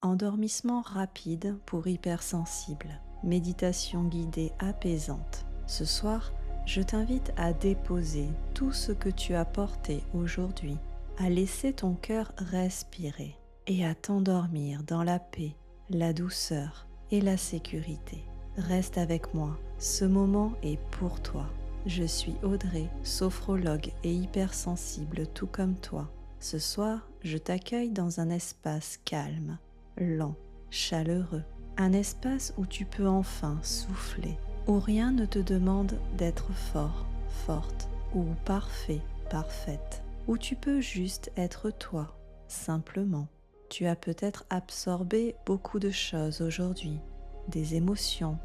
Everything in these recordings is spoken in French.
Endormissement rapide pour hypersensibles. Méditation guidée apaisante. Ce soir, je t'invite à déposer tout ce que tu as porté aujourd'hui, à laisser ton cœur respirer et à t'endormir dans la paix, la douceur et la sécurité. Reste avec moi, ce moment est pour toi. Je suis Audrey, sophrologue et hypersensible tout comme toi. Ce soir, je t'accueille dans un espace calme, lent, chaleureux, un espace où tu peux enfin souffler, où rien ne te demande d'être fort, forte ou parfait, parfaite, où tu peux juste être toi, simplement. Tu as peut-être absorbé beaucoup de choses aujourd'hui, des émotions,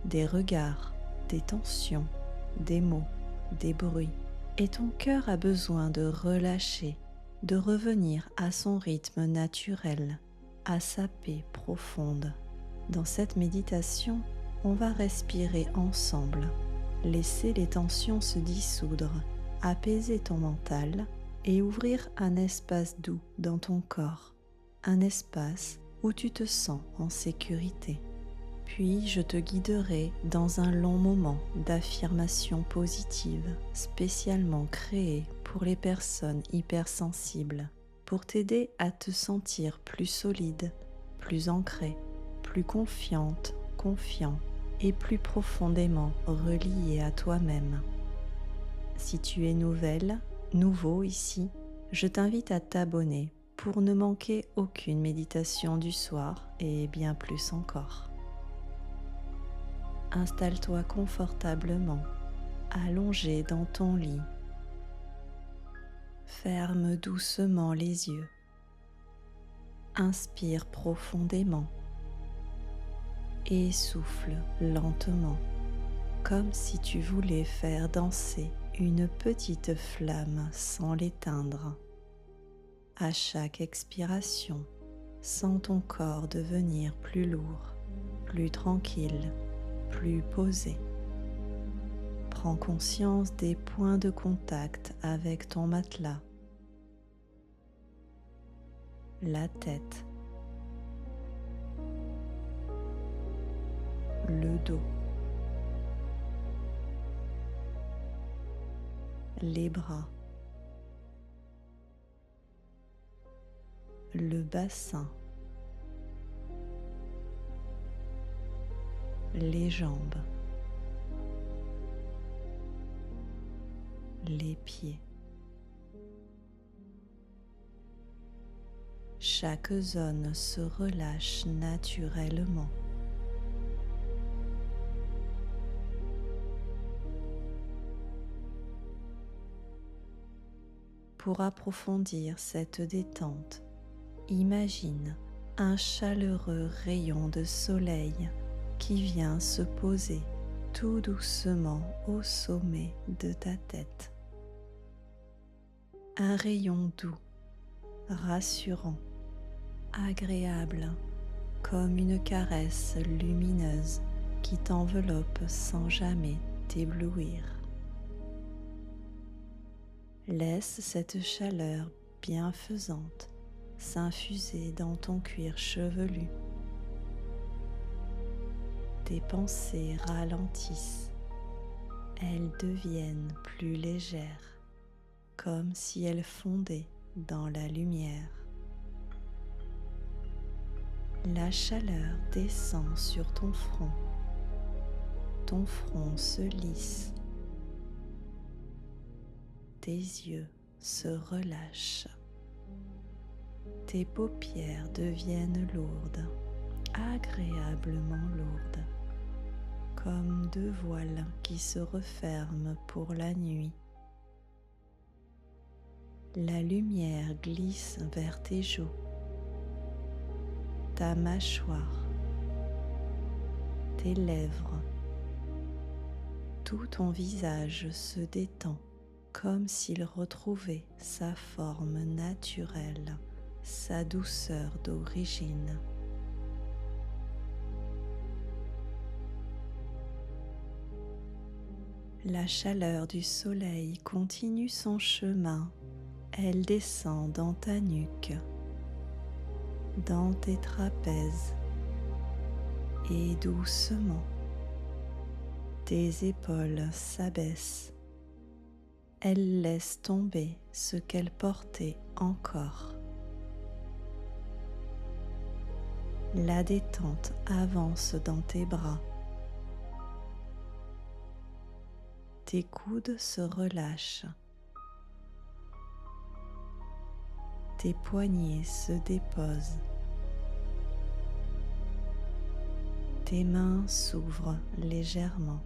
des regards, des tensions, des mots, des bruits, et ton cœur a besoin de relâcher, de revenir à son rythme naturel, à sa paix profonde. Dans cette méditation, on va respirer ensemble, laisser les tensions se dissoudre, apaiser ton mental et ouvrir un espace doux dans ton corps, un espace où tu te sens en sécurité. Puis je te guiderai dans un long moment d'affirmation positive, spécialement créé pour les personnes hypersensibles, pour t'aider à te sentir plus solide, plus ancrée, plus confiante, confiant et plus profondément relié à toi-même. Si tu es nouvelle, nouveau ici, je t'invite à t'abonner pour ne manquer aucune méditation du soir et bien plus encore. Installe-toi confortablement, allongé dans ton lit. Ferme doucement les yeux. Inspire profondément et souffle lentement, comme si tu voulais faire danser une petite flamme sans l'éteindre. À chaque expiration, sens ton corps devenir plus lourd, plus tranquille, plus posé. Prends conscience des points de contact avec ton matelas, la tête, le dos, les bras, le bassin, les jambes, les pieds. Chaque zone se relâche naturellement. Pour approfondir cette détente, imagine un chaleureux rayon de soleil qui vient se poser tout doucement au sommet de ta tête. Un rayon doux, rassurant, agréable, comme une caresse lumineuse qui t'enveloppe sans jamais t'éblouir. Laisse cette chaleur bienfaisante s'infuser dans ton cuir chevelu. Tes pensées ralentissent, elles deviennent plus légères, comme si elles fondaient dans la lumière. La chaleur descend sur ton front se lisse, tes yeux se relâchent, tes paupières deviennent lourdes, agréablement lourdes, comme deux voiles qui se referment pour la nuit. La lumière glisse vers tes joues, ta mâchoire, tes lèvres. Tout ton visage se détend comme s'il retrouvait sa forme naturelle, sa douceur d'origine. La chaleur du soleil continue son chemin, elle descend dans ta nuque, dans tes trapèzes et doucement, tes épaules s'abaissent. Elles laissent tomber ce qu'elles portaient encore. La détente avance dans tes bras. Tes coudes se relâchent. Tes poignets se déposent. Tes mains s'ouvrent légèrement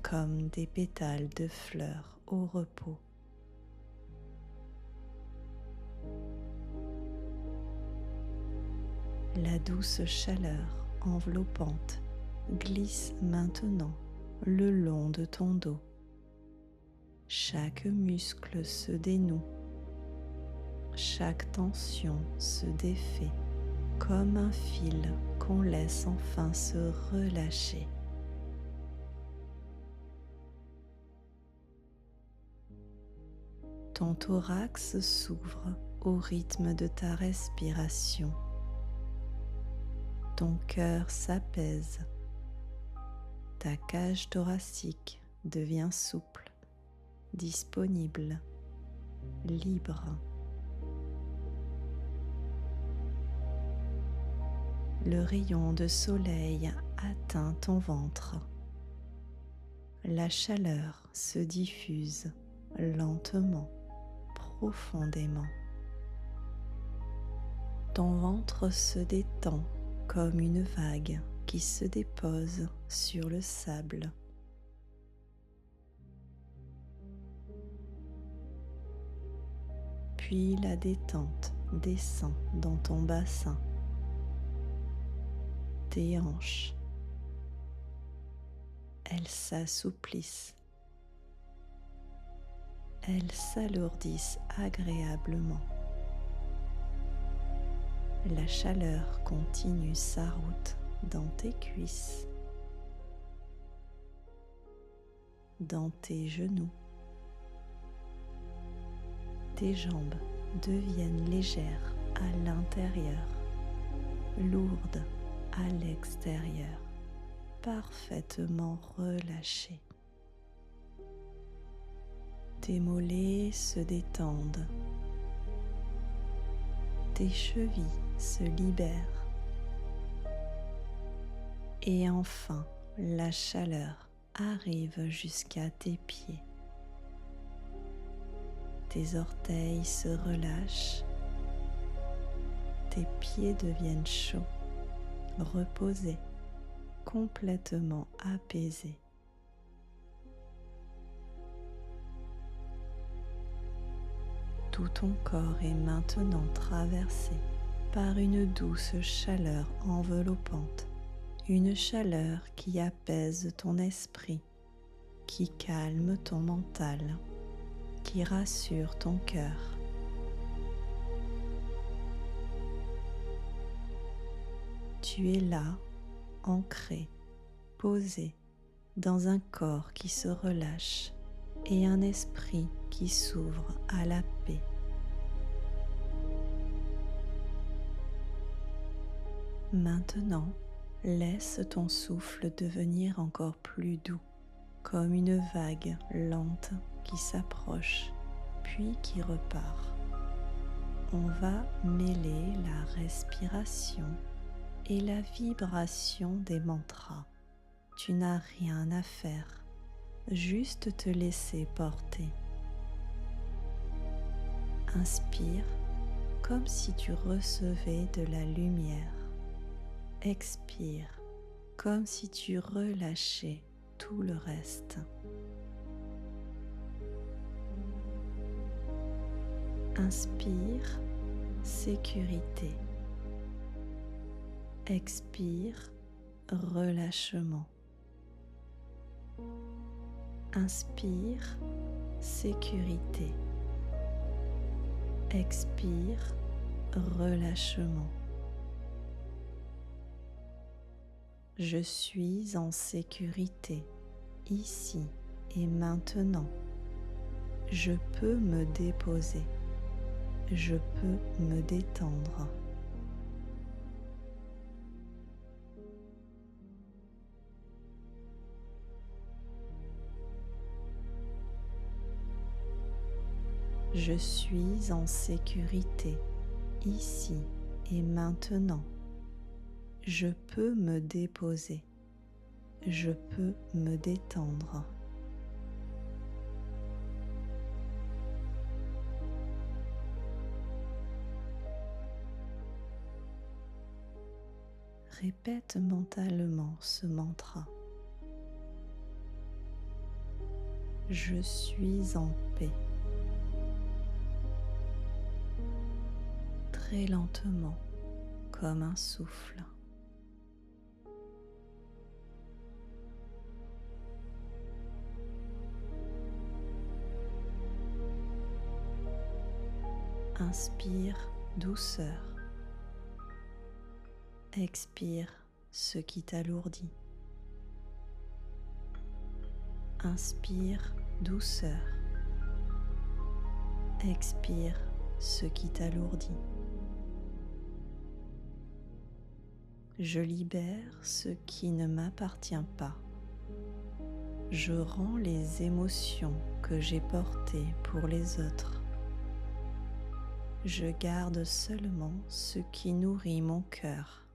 comme des pétales de fleurs au repos. La douce chaleur enveloppante glisse maintenant le long de ton dos. Chaque muscle se dénoue. Chaque tension se défait comme un fil qu'on laisse enfin se relâcher. Ton thorax s'ouvre au rythme de ta respiration. Ton cœur s'apaise. Ta cage thoracique devient souple, disponible, libre. Le rayon de soleil atteint ton ventre. La chaleur se diffuse lentement, profondément. Ton ventre se détend comme une vague qui se dépose sur le sable. Puis la détente descend dans ton bassin, tes hanches. Elles s'assouplissent. Elles s'alourdissent agréablement. La chaleur continue sa route dans tes cuisses, dans tes genoux. Tes jambes deviennent légères à l'intérieur, lourdes à l'extérieur, parfaitement relâchées. Tes mollets se détendent. Tes chevilles se libèrent. Et enfin, la chaleur arrive jusqu'à tes pieds. Tes orteils se relâchent. Tes pieds deviennent chauds, reposés, complètement apaisés. Tout ton corps est maintenant traversé par une douce chaleur enveloppante, une chaleur qui apaise ton esprit, qui calme ton mental, qui rassure ton cœur. Tu es là, ancré, posé, dans un corps qui se relâche et un esprit qui s'ouvre à la paix. Maintenant, laisse ton souffle devenir encore plus doux, comme une vague lente qui s'approche, puis qui repart. On va mêler la respiration et la vibration des mantras. Tu n'as rien à faire, juste te laisser porter. Inspire comme si tu recevais de la lumière. Expire comme si tu relâchais tout le reste. Inspire, sécurité. Expire, relâchement. Inspire, sécurité. Expire, relâchement. Je suis en sécurité, ici et maintenant. Je peux me déposer. Je peux me détendre. Je suis en sécurité ici et maintenant. Je peux me déposer. Je peux me détendre. Répète mentalement ce mantra. Je suis en paix. Très lentement, comme un souffle. Inspire douceur. Expire ce qui t'alourdit. Inspire douceur. Expire ce qui t'alourdit. Je libère ce qui ne m'appartient pas. Je rends les émotions que j'ai portées pour les autres. Je garde seulement ce qui nourrit mon cœur.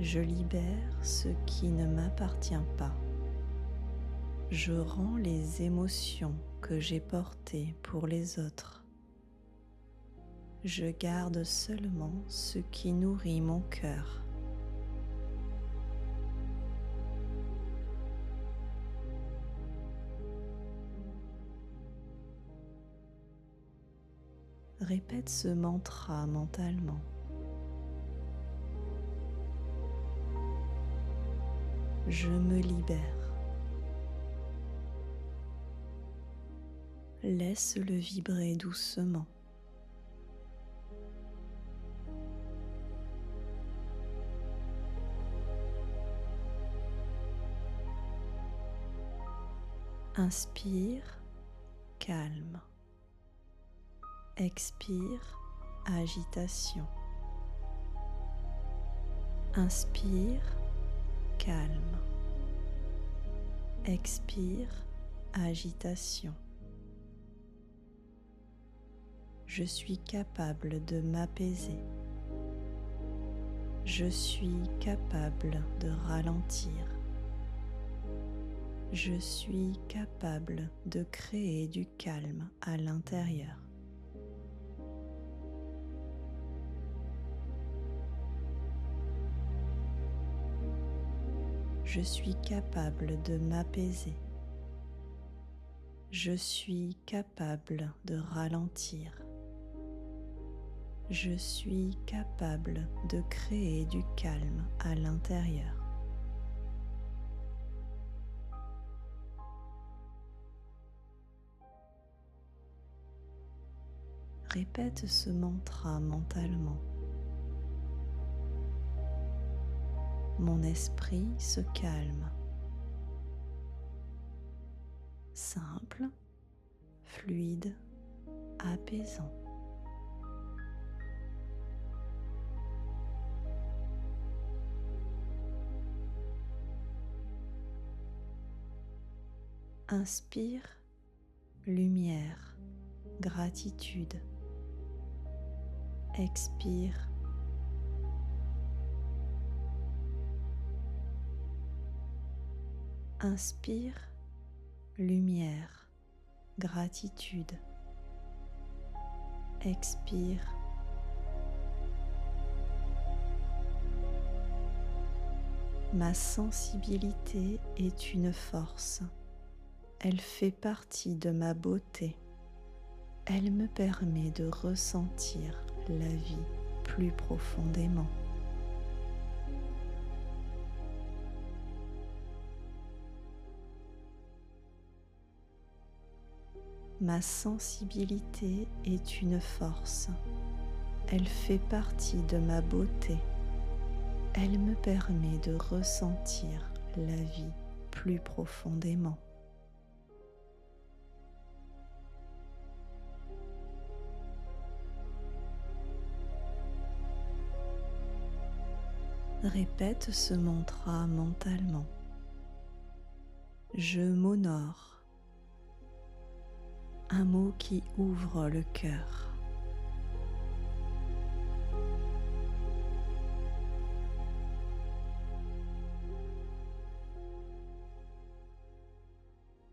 Je libère ce qui ne m'appartient pas. Je rends les émotions que j'ai portées pour les autres. Je garde seulement ce qui nourrit mon cœur. Répète ce mantra mentalement. Je me libère. Laisse-le vibrer doucement. Inspire, calme. Expire, agitation. Inspire, calme. Expire, agitation. Je suis capable de m'apaiser. Je suis capable de ralentir. Je suis capable de créer du calme à l'intérieur. Je suis capable de m'apaiser. Je suis capable de ralentir. Je suis capable de créer du calme à l'intérieur. Répète ce mantra mentalement. Mon esprit se calme. Simple, fluide, apaisant. Inspire, lumière, gratitude. Expire, inspire, lumière, gratitude. Expire. Ma sensibilité est une force. Elle fait partie de ma beauté. Elle me permet de ressentir la vie plus profondément. Ma sensibilité est une force. Elle fait partie de ma beauté. Elle me permet de ressentir la vie plus profondément. Répète ce mantra mentalement. Je m'honore. Un mot qui ouvre le cœur.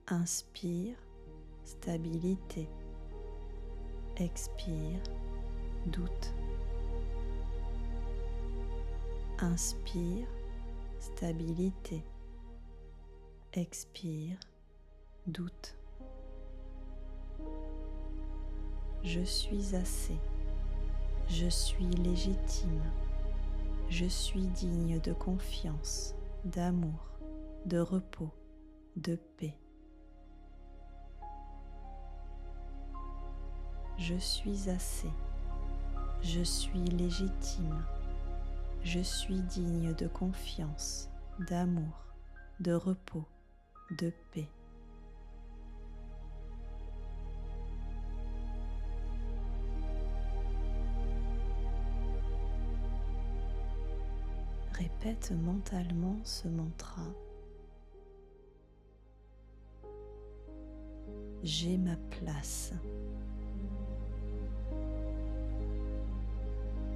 Inspire, stabilité. Expire, doute. Inspire, stabilité. Expire, doute. Je suis assez. Je suis légitime. Je suis digne de confiance, d'amour, de repos, de paix. Je suis assez. Je suis légitime. Je suis digne de confiance, d'amour, de repos, de paix. Répète mentalement ce mantra. J'ai ma place.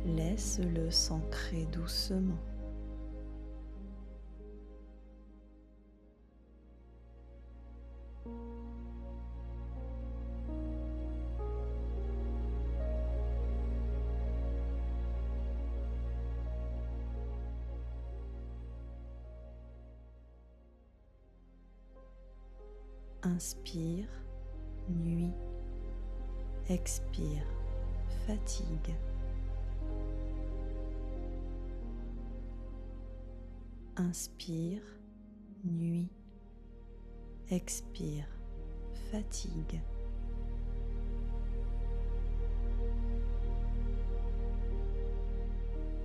Laisse-le s'ancrer doucement. Inspire, nuit. Expire, fatigue. Inspire, nuit. Expire, fatigue.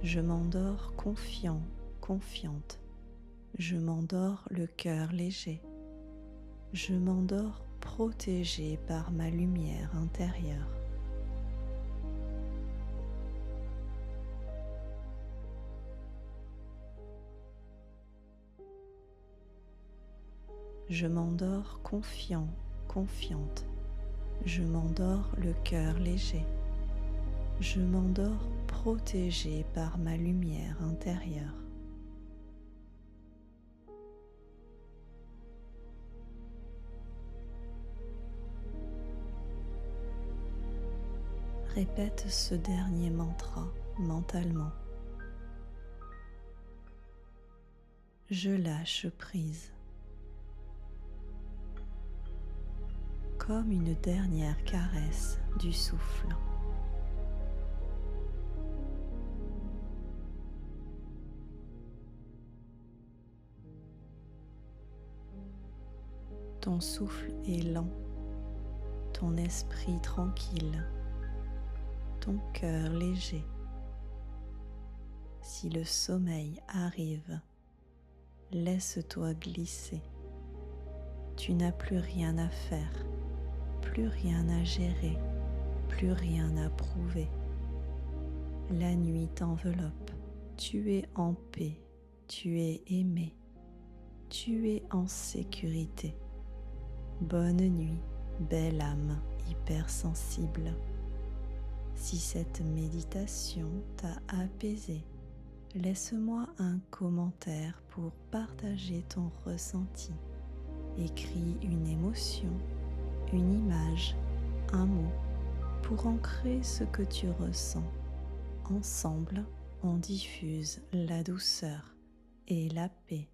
Je m'endors confiant, confiante. Je m'endors le cœur léger. Je m'endors protégé par ma lumière intérieure. Je m'endors confiant, confiante. Je m'endors le cœur léger. Je m'endors protégé par ma lumière intérieure. Répète ce dernier mantra mentalement. Je lâche prise. Comme une dernière caresse du souffle. Ton souffle est lent, ton esprit tranquille, ton cœur léger. Si le sommeil arrive, laisse-toi glisser. Tu n'as plus rien à faire, plus rien à gérer, plus rien à prouver. La nuit t'enveloppe, tu es en paix, tu es aimé, tu es en sécurité. Bonne nuit, belle âme hypersensible. Si cette méditation t'a apaisé, laisse-moi un commentaire pour partager ton ressenti. Écris une émotion, une image, un mot pour ancrer ce que tu ressens. Ensemble, on diffuse la douceur et la paix.